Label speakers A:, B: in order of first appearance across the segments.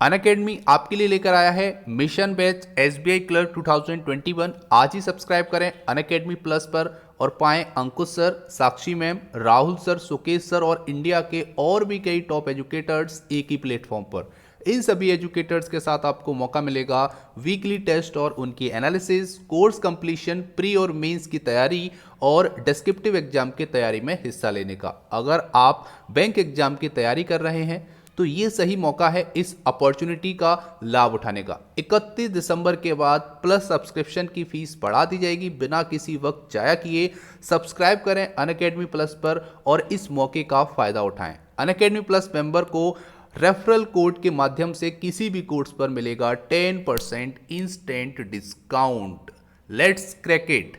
A: Unacademy आपके लिए लेकर आया है मिशन बैच एसबीआई क्लर्क 2021। आज ही सब्सक्राइब करें अनअकैडमी प्लस पर और पाएं Ankush sir, Sakshi ma'am, Rahul sir, Sukesh sir और इंडिया के और भी कई टॉप एजुकेटर्स एक ही प्लेटफॉर्म पर। इन सभी एजुकेटर्स के साथ आपको मौका मिलेगा वीकली टेस्ट और उनकी एनालिसिस, कोर्स कंप्लीशन, प्री और मेंस की तैयारी और डिस्क्रिप्टिव एग्जाम की तैयारी में हिस्सा लेने का। अगर आप बैंक एग्जाम की तैयारी कर रहे हैं तो ये सही मौका है इस अपॉर्चुनिटी का लाभ उठाने का। 31 दिसंबर के बाद प्लस सब्सक्रिप्शन की फीस बढ़ा दी जाएगी बिना किसी वक्त जाया किए। सब्सक्राइब करें अनअकैडमी प्लस पर और इस मौके का फायदा उठाएं। अनअकैडमी प्लस मेंबर को रेफरल कोड के माध्यम से किसी भी कोर्स पर मिलेगा 10% instant discount. Let's crack it.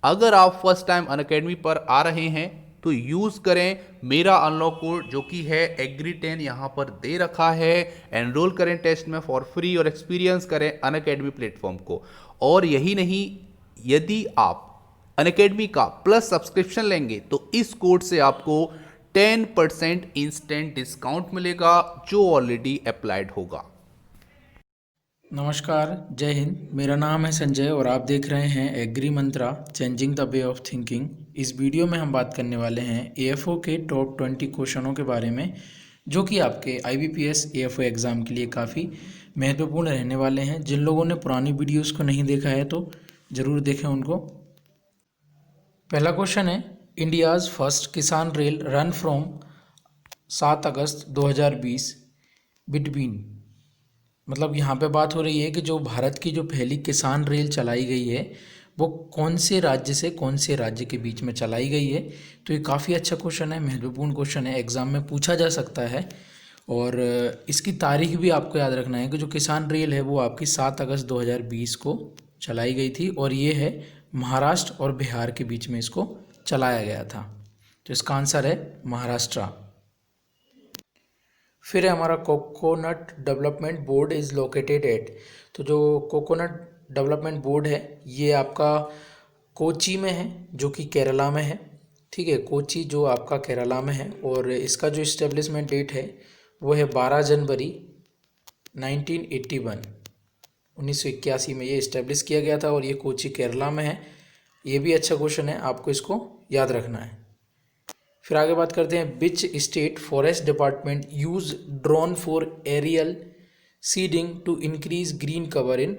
A: अगर आप फर्स्ट टाइम अनअकैडमी पर आ रहे हैं तो यूज करें मेरा अनलॉक कोड जो कि है एग्री10, यहां पर दे रखा है। एनरोल करें टेस्ट में फॉर फ्री और एक्सपीरियंस करें अनअकैडमी प्लेटफॉर्म को। और यही नहीं, यदि आप अनअकैडमी का प्लस सब्सक्रिप्शन लेंगे तो इस कोड से आपको 10% इंस्टेंट डिस्काउंट मिलेगा जो ऑलरेडी अप्लाइड होगा।
B: नमस्कार, जय हिंद। मेरा नाम है संजय और आप देख रहे हैं Agri Mantra changing the way of thinking. इस वीडियो में हम बात करने वाले हैं एएफओ के टॉप 20 क्वेश्चनों के बारे में जो कि आपके आईबीपीएस एएफओ एग्ज़ाम के लिए काफ़ी महत्वपूर्ण रहने वाले हैं। जिन लोगों ने पुरानी वीडियोस को नहीं देखा है तो ज़रूर देखें उनको। पहला क्वेश्चन है, इंडियाज़ फर्स्ट किसान rail run from 7 August 2020 between. मतलब यहाँ पे बात हो रही है कि जो भारत की जो पहली किसान रेल चलाई गई है वो कौन से राज्य से कौन से राज्य के बीच में चलाई गई है। तो ये काफ़ी अच्छा क्वेश्चन है, महत्वपूर्ण क्वेश्चन है, एग्ज़ाम में पूछा जा सकता है। और इसकी तारीख भी आपको याद रखना है कि जो किसान रेल है वो आपकी 7 अगस्त 2020 को चलाई गई थी और ये है महाराष्ट्र और बिहार के बीच में इसको चलाया गया था। तो इसका आंसर है महाराष्ट्र। फिर है हमारा coconut development board is located at. तो जो कोकोनट डेवलपमेंट बोर्ड है ये आपका कोची में है जो कि केरला में है। ठीक है, कोची जो आपका केरला में है और इसका जो इस्टेब्लिशमेंट डेट है वो है 12 जनवरी 1981। 1981 में ये इस्टेब्लिश किया गया था और ये कोची केरला में है। ये भी अच्छा क्वेश्चन है, आपको इसको याद रखना है। फिर आगे बात करते हैं, which state forest department use drone for aerial seeding to increase green cover in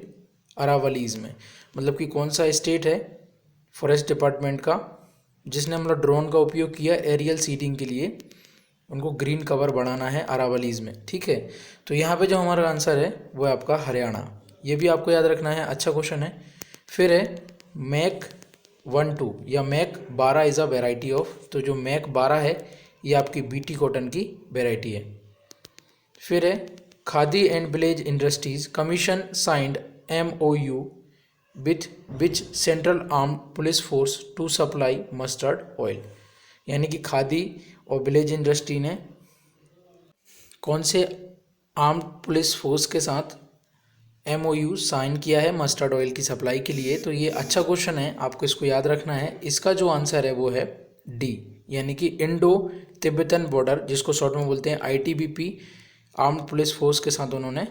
B: Aravallis में। मतलब कि कौन सा स्टेट है फॉरेस्ट डिपार्टमेंट का जिसने मतलब ड्रोन का उपयोग किया एरियल सीडिंग के लिए, उनको ग्रीन कवर बढ़ाना है अरावलीज में। ठीक है, तो यहाँ पे जो हमारा आंसर है वो है आपका हरियाणा। ये भी आपको याद रखना है, अच्छा क्वेश्चन है। फिर है मैक 12 या Mac 12 is a variety of. तो जो मैक 12 है ये आपकी बीटी कॉटन की वेराइटी है। फिर है Khadi and village industries commission signed MOU with which central armed police force to supply mustard oil. यानी कि खादी और विलेज इंडस्ट्री ने कौन से आर्म्ड पुलिस फोर्स के साथ MOU साइन किया है मस्टर्ड ऑयल की सप्लाई के लिए। तो ये अच्छा क्वेश्चन है, आपको इसको याद रखना है। इसका जो आंसर है वो है डी, यानी कि इंडो तिब्बतन बॉर्डर, जिसको शॉर्ट में बोलते हैं ITBP, आर्म्ड पुलिस फोर्स के साथ उन्होंने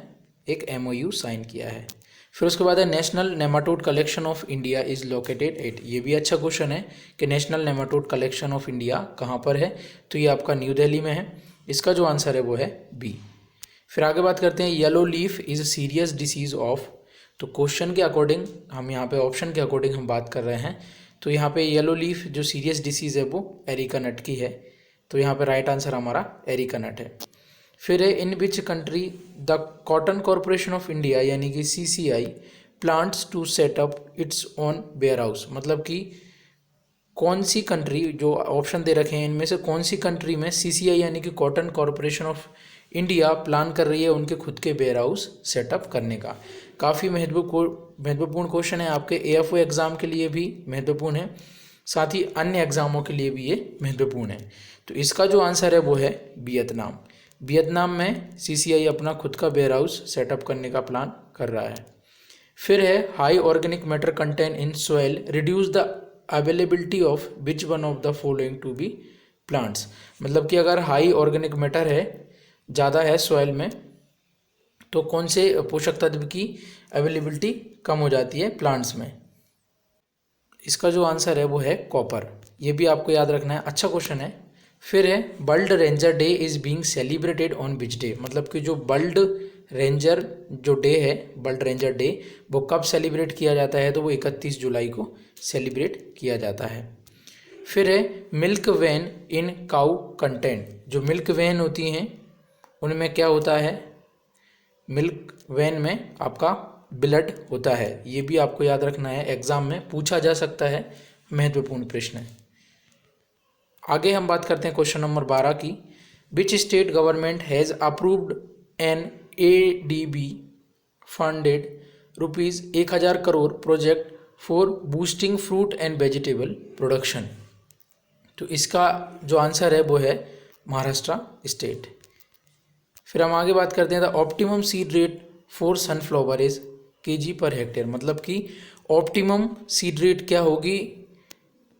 B: एक MOU साइन किया है। फिर उसके बाद है national nematode collection of India is located at. ये भी अच्छा क्वेश्चन है कि national nematode collection of India कहाँ पर है। तो ये आपका न्यू दिल्ली में है। इसका जो आंसर है वो है बी। फिर आगे बात करते हैं, yellow leaf is a serious disease of. तो क्वेश्चन के अकॉर्डिंग हम यहाँ पे ऑप्शन के अकॉर्डिंग हम बात कर रहे हैं। तो यहाँ पे येलो लीफ जो सीरियस डिसीज़ है वो एरिका नट की है। तो यहाँ पे राइट आंसर हमारा एरिका नट है। फिर है in which country the cotton corporation of India यानी कि CCI plans to set up its own warehouse. मतलब कि कौन सी कंट्री, जो ऑप्शन दे रखे हैं इनमें से कौन सी कंट्री में CCI यानी कि cotton corporation of India plan कर रही है उनके खुद के वेयर हाउस सेटअप करने का। काफ़ी महत्वपूर्ण क्वेश्चन है, आपके AFO एग्ज़ाम के लिए भी महत्वपूर्ण है, साथ ही अन्य एग्ज़ामों के लिए भी ये महत्वपूर्ण है। तो इसका जो आंसर है वो है वियतनाम। वियतनाम में CCI अपना खुद का वेयर हाउस सेटअप करने का प्लान कर रहा है। फिर है high organic matter content in soil reduce the availability of which one of the following to be plants. मतलब कि अगर हाई ऑर्गेनिक मैटर है, ज़्यादा है सॉइल में, तो कौन से पोषक तत्व की अवेलेबिलिटी कम हो जाती है प्लांट्स में? इसका जो आंसर है वो है कॉपर। ये भी आपको याद रखना है, अच्छा क्वेश्चन है। फिर है world ranger day is being celebrated on which day, मतलब कि जो वर्ल्ड रेंजर जो डे है, वर्ल्ड रेंजर डे, वो कब सेलिब्रेट किया जाता है? तो वो 31 जुलाई को सेलिब्रेट किया जाता है। फिर है milk when in cow content, जो मिल्क वेन होती हैं उनमें क्या होता है? मिल्क वैन में आपका ब्लड होता है। ये भी आपको याद रखना है, एग्जाम में पूछा जा सकता है, महत्वपूर्ण प्रश्न है। आगे हम बात करते हैं क्वेश्चन नंबर 12 की। Which state government has approved an ADB funded ₹1000 crore project for boosting fruit and vegetable production? तो इसका जो आंसर है वो है महाराष्ट्र स्टेट। फिर हम आगे बात करते हैं the optimum seed rate for sunflower is kg per hectare, मतलब कि ऑप्टिमम सीड रेट क्या होगी,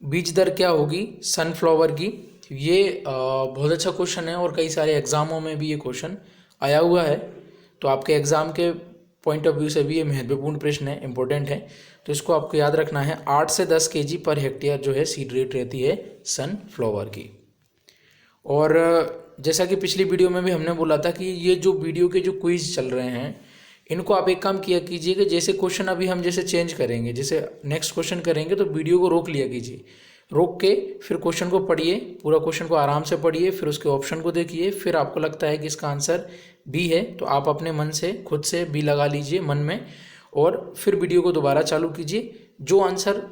B: बीज दर क्या होगी सनफ्लावर की? ये बहुत अच्छा क्वेश्चन है और कई सारे एग्जामों में भी ये क्वेश्चन आया हुआ है, तो आपके एग्जाम के पॉइंट ऑफ व्यू से भी ये महत्वपूर्ण प्रश्न है, इंपॉर्टेंट है, तो इसको आपको याद रखना है। 8 से 10 kg पर हेक्टेयर जो है सीड रेट रहती है सनफ्लावर की। और जैसा कि पिछली वीडियो में भी हमने बोला था कि ये जो वीडियो के जो क्विज चल रहे हैं, इनको आप एक काम किया कीजिए कि जैसे क्वेश्चन अभी हम जैसे चेंज करेंगे, जैसे नेक्स्ट क्वेश्चन करेंगे तो वीडियो को रोक लिया कीजिए, रोक के फिर क्वेश्चन को पढ़िए, पूरा क्वेश्चन को आराम से पढ़िए, फिर उसके ऑप्शन को देखिए, फिर आपको लगता है कि इसका आंसर बी है तो आप अपने मन से खुद से बी लगा लीजिए मन में, और फिर वीडियो को दोबारा चालू कीजिए। जो आंसर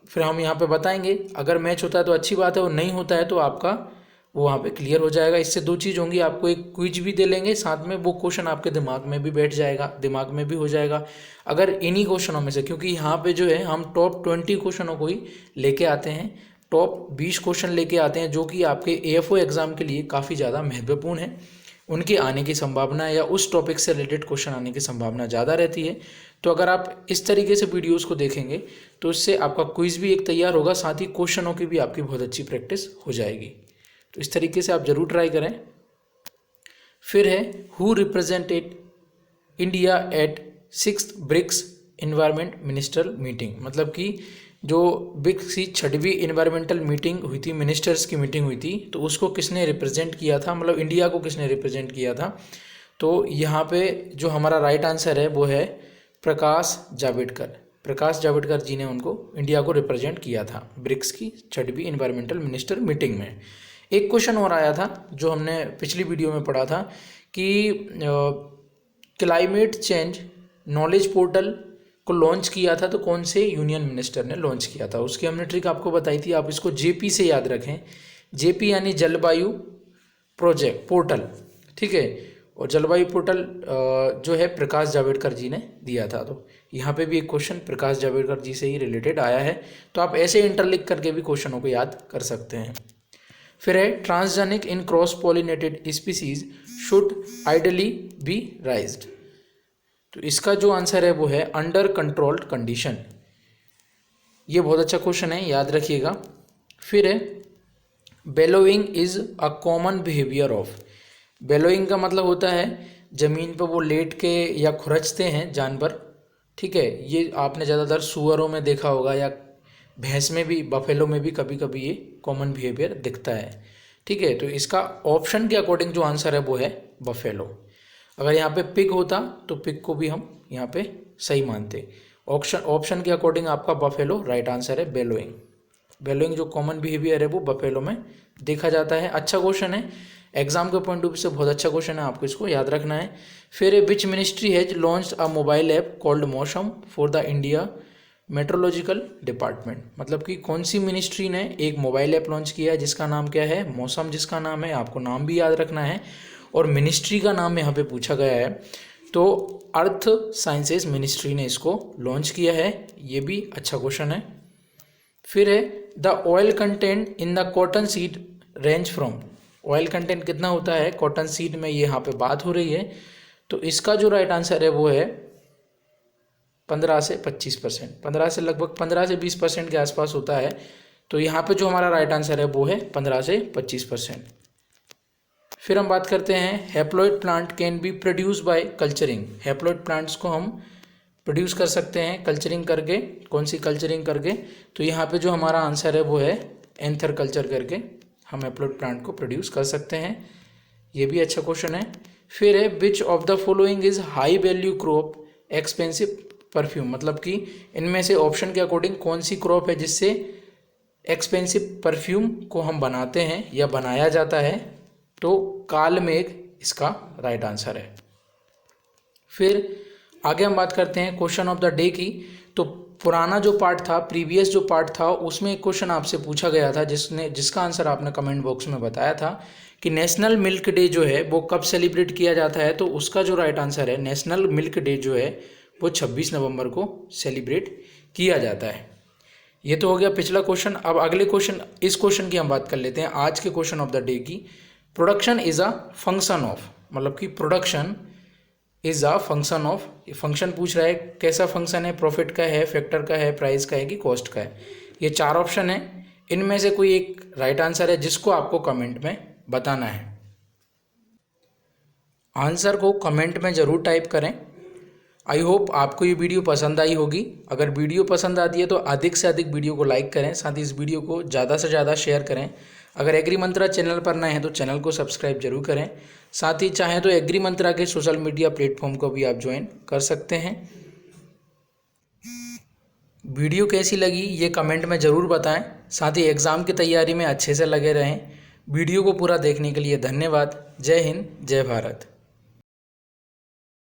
B: फिर हम यहाँ पे बताएंगे, अगर मैच होता है तो अच्छी बात है, और नहीं होता है तो आपका वो वहाँ पे क्लियर हो जाएगा। इससे दो चीज़ होंगी, आपको एक क्विज भी दे लेंगे, साथ में वो क्वेश्चन आपके दिमाग में भी बैठ जाएगा, दिमाग में भी हो जाएगा। अगर इन्हीं क्वेश्चनों में से, क्योंकि यहाँ पे जो है हम टॉप 20 क्वेश्चनों को ही लेके आते हैं, टॉप 20 क्वेश्चन लेके आते हैं जो कि आपके AFO एग्ज़ाम के लिए काफ़ी ज़्यादा महत्वपूर्ण है, उनके आने की संभावना या उस टॉपिक से रिलेटेड क्वेश्चन आने की संभावना ज़्यादा रहती है। तो अगर आप इस तरीके से वीडियोज़ को देखेंगे तो इससे आपका क्विज भी एक तैयार होगा, साथ ही क्वेश्चनों की भी आपकी बहुत अच्छी प्रैक्टिस हो जाएगी। तो इस तरीके से आप जरूर ट्राई करें। फिर है who represented India at 6th BRICS environment minister meeting, मतलब कि जो ब्रिक्स की 6वीं इन्वायरमेंटल मीटिंग हुई थी, मिनिस्टर्स की मीटिंग हुई थी, तो उसको किसने रिप्रेजेंट किया था, मतलब इंडिया को किसने रिप्रेजेंट किया था? तो यहाँ पे जो हमारा राइट आंसर है वो है प्रकाश जावड़ेकर। प्रकाश जावड़ेकर जी ने उनको, इंडिया को रिप्रेजेंट किया था ब्रिक्स की 6वीं इन्वायरमेंटल मिनिस्टर मीटिंग में। एक क्वेश्चन और आया था जो हमने पिछली वीडियो में पढ़ा था कि क्लाइमेट चेंज नॉलेज पोर्टल को लॉन्च किया था तो कौन से यूनियन मिनिस्टर ने लॉन्च किया था? उसकी हमने ट्रिक आपको बताई थी, आप इसको JP से याद रखें। JP यानी जलवायु प्रोजेक्ट पोर्टल, ठीक है, और जलवायु पोर्टल जो है प्रकाश जावड़ेकर जी ने दिया था। तो यहाँ पे भी एक क्वेश्चन प्रकाश जावड़ेकर जी से ही रिलेटेड आया है, तो आप ऐसे इंटरलिंक करके भी क्वेश्चनों को याद कर सकते हैं। फिर है transgenic in cross pollinated species should ideally be raised, तो इसका जो आंसर है वो है अंडर कंट्रोल्ड कंडीशन। ये बहुत अच्छा क्वेश्चन है, याद रखिएगा। फिर है bellowing is a common behaviour of, bellowing का मतलब होता है जमीन पर वो लेट के या खुरचते हैं जानवर, ठीक है, ये आपने ज़्यादातर सुअरों में देखा होगा या भैंस में भी, बफेलो में भी कभी कभी ये कॉमन बिहेवियर दिखता है, ठीक है। तो इसका ऑप्शन के अकॉर्डिंग जो आंसर है वो है बफेलो। अगर यहाँ पे पिग होता तो पिग को भी हम यहाँ पे सही मानते। ऑप्शन के अकॉर्डिंग आपका बफेलो राइट आंसर है। बेलोइंग, बेलोइंग जो कॉमन बिहेवियर है वो बफेलो में देखा जाता है। अच्छा क्वेश्चन है, एग्जाम के पॉइंट ऑफ व्यू से बहुत अच्छा क्वेश्चन है, आपको इसको याद रखना है। फिर which ministry has launched a mobile app called Mausam for the India meteorological department, मतलब कि कौन सी मिनिस्ट्री ने एक मोबाइल ऐप लॉन्च किया है जिसका नाम क्या है? मौसम जिसका नाम है, आपको नाम भी याद रखना है, और मिनिस्ट्री का नाम यहाँ पे पूछा गया है तो अर्थ साइंसेज मिनिस्ट्री ने इसको लॉन्च किया है। ये भी अच्छा क्वेश्चन है। फिर है the oil content in the cotton seed range from, oil content कितना होता है कॉटन सीड में, ये यहाँ पे बात हो रही है, तो इसका जो राइट आंसर है वो है 15 से 25%, 15 से लगभग 15 से 20% के आसपास होता है, तो यहाँ पे जो हमारा राइट आंसर है वो है 15 से 25%। फिर हम बात करते हैं haploid plant can be produce by culturing. Haploid plants को हम प्रोड्यूस कर सकते हैं कल्चरिंग करके। कौन सी कल्चरिंग करके? तो यहाँ पे जो हमारा आंसर है वो है एंथर कल्चर करके हम हैप्लॉइड प्लांट को प्रोड्यूस कर सकते हैं। ये भी अच्छा क्वेश्चन है। फिर है which of the following is high value crop expensive perfume, मतलब कि इनमें से ऑप्शन के अकॉर्डिंग कौन सी क्रॉप है जिससे एक्सपेंसिव परफ्यूम को हम बनाते हैं या बनाया जाता है? तो कालमेघ इसका राइट आंसर है। फिर आगे हम बात करते हैं क्वेश्चन ऑफ द डे की। तो पुराना जो पार्ट था, प्रीवियस जो पार्ट था, उसमें एक क्वेश्चन आपसे पूछा गया था जिसका आंसर आपने कमेंट बॉक्स में बताया था कि नेशनल मिल्क डे जो है वो कब सेलिब्रेट किया जाता है। तो उसका जो राइट आंसर है नेशनल मिल्क डे जो है वो 26 नवंबर को सेलिब्रेट किया जाता है। ये तो हो गया पिछला क्वेश्चन। अब अगले क्वेश्चन, इस क्वेश्चन की हम बात कर लेते हैं आज के क्वेश्चन ऑफ द डे की। Production is a function of, मतलब कि production is a function of, function पूछ रहा है कैसा फंक्शन है, प्रॉफिट का है, फैक्टर का है, प्राइस का है कि कॉस्ट का है। ये 4 ऑप्शन है, इनमें से कोई एक राइट आंसर है जिसको आपको कमेंट में बताना है। आंसर को कमेंट में ज़रूर टाइप करें। आई होप आपको ये वीडियो पसंद आई होगी। अगर वीडियो पसंद आती है तो अधिक से अधिक वीडियो को लाइक करें, साथ ही इस वीडियो को ज़्यादा से ज़्यादा शेयर करें। अगर एग्री मंत्रा चैनल पर नए हैं तो चैनल को सब्सक्राइब जरूर करें। साथ ही चाहें तो एग्री मंत्रा के सोशल मीडिया प्लेटफॉर्म को भी आप ज्वाइन कर सकते हैं। वीडियो कैसी लगी ये कमेंट में ज़रूर बताएं। साथ ही एग्ज़ाम की तैयारी में अच्छे से लगे रहें। वीडियो को पूरा देखने के लिए धन्यवाद। जय हिंद, जय भारत।